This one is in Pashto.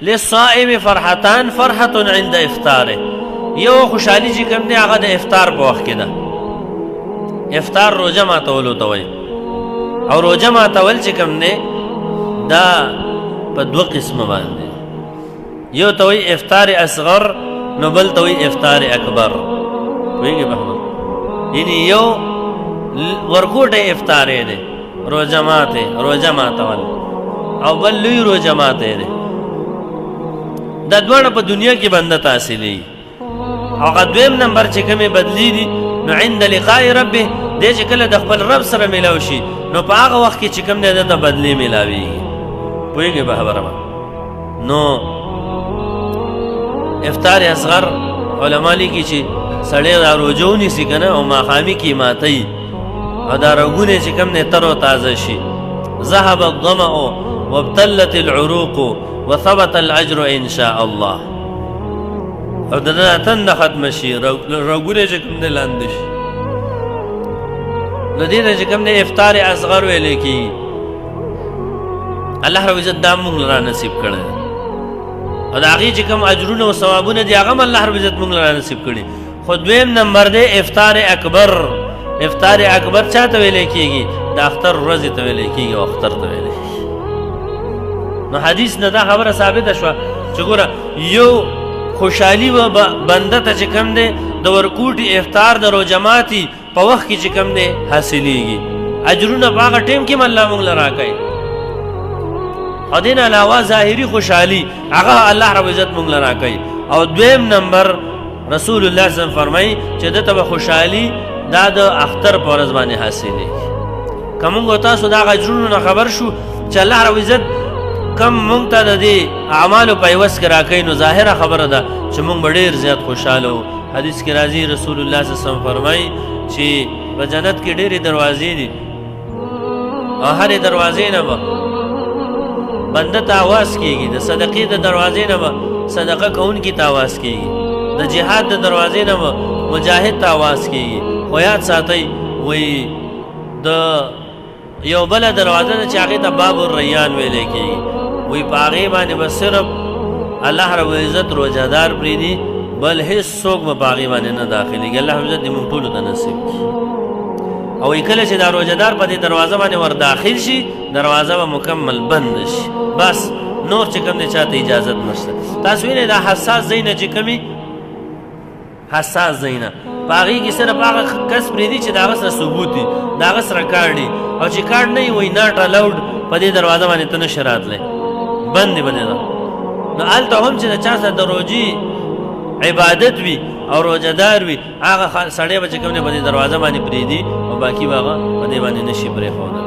للصائم فرحتان فرحة عند افطاره یو خوشحالی چې کوم دی هغه د افطار په وخت کې ده افطار روزه ماتولو ته وایي او روزه ماتول چې کوم دی دا په دوه قسمه باندې یو ته وایي افطار اصغر نو بل ته وایي افطار اکبر پوهېږې بهمن یعنې یو ورکوټی افطار یې دی روزه ماتول او بل لوی روزه ماتی دی دا دواړه په دنیا کې بنده تحصیلوي او هغه دویم نمبر چې کومې بدلی دي نو عند لقاء ربه دی چې کله د خپل رب سره میلاو شي نو په هغه وخت کې چې کوم دی دته بدلی میلاویږي پوهېږې به خبره نو افطار اصغر علما لیکي چې سړی دا روژه ونیسي که نه او ماښامي کې ماتوي او دا رګونه چې کوم دی تر و تازه شي ذهب الظمأ وابتلت العروق وثبت الاجر ان شاء الله او د دې تنده ختم شي رګونه چې کوم دی لاندې شي نو دې ته چې کوم دی افطار اصغر ویل کېږي الله رب عزت دا موږ را نصیب کړی او د هغې چې کوم اجرونه او ثوابونه دي هغه هم الله رب عزت موږ را نصیب کړي خو دویم نمبر دی افطار اکبر افطار اکبر چا ته ویلی کېږي د اختر ورځې ته ویلی کېږي او اختر ته ویلی کېږي نو حدیث نه دا خبره ثابته شوه چې ګوره یو خوشحالي و بنده ته چې کوم دی د ورکوټي افطار د روجماتي په وخت کې چې کوم دی حاصلېږي اجرونه په هغه ټیم کې هم الله موږ له راکوي او دین علاوه ظاهري خوشحالي هغه الله رب عزت موږ له راکوي او دویم نمبر رسول الله صلی الله علیه وسلم فرمایي چې دته به خوشحالي دا د اختر په ورځ باندې حاصلېږي که موږ تاسو د هغه اجرونو نه خبر شو چې الله رب عزت کم مونږ ته د دې اعمالو په عوض کې راکوي نو ظاهره خبره ده چې مونږ به ډېر زیات خوشحاله وو حدیث کې راځي رسول الله صلی الله علیه وسلم فرمایي چې په جنت کې ډېرې دروازې دي او هرې دروازې نه به بنده ته آواز کېږي د صدقې د دروازې نه به صدقه کوونکي ته آواز کېږي د جهاد د دروازې نه به مجاهد ته آواز کېږي خو یاد ساتئ وایي د یو بله دروازه ده چې هغې ته باب الریان ویلی کېږي وی په هغې باندې به صرف الله رب العزت روجهدار پرېږدي بل هېڅ څوک به په هغې باندې نه داخلېږي الله رب العزت دې موږ ټولو ته نصیب کړي او کله چې دا روجهدار په دې دروازه باندې ور داخل شي دروازه به مکمل بند شي بس نور چې کوم دی چاته اجازت نشته تاسو وینئ دا حساس ځای نه چې کومي حساس ځای نه په هغې کې صرف هغه کس پرېږدي چې د هغه سره ثبوت وي د هغه سره کارډ وي او چې کارډ نه وي وایي ناټ الاؤډ په دې دروازه باندې ته نشې راتلی بند دی به دې نو هلته هم چې د چا سره د روجې عبادت وي او روجهدار وي هغه سړی به چې کوم دی په دې دروازه باندې پرېږدي او باقي به هغه په دې باندې نشي پرېښودلی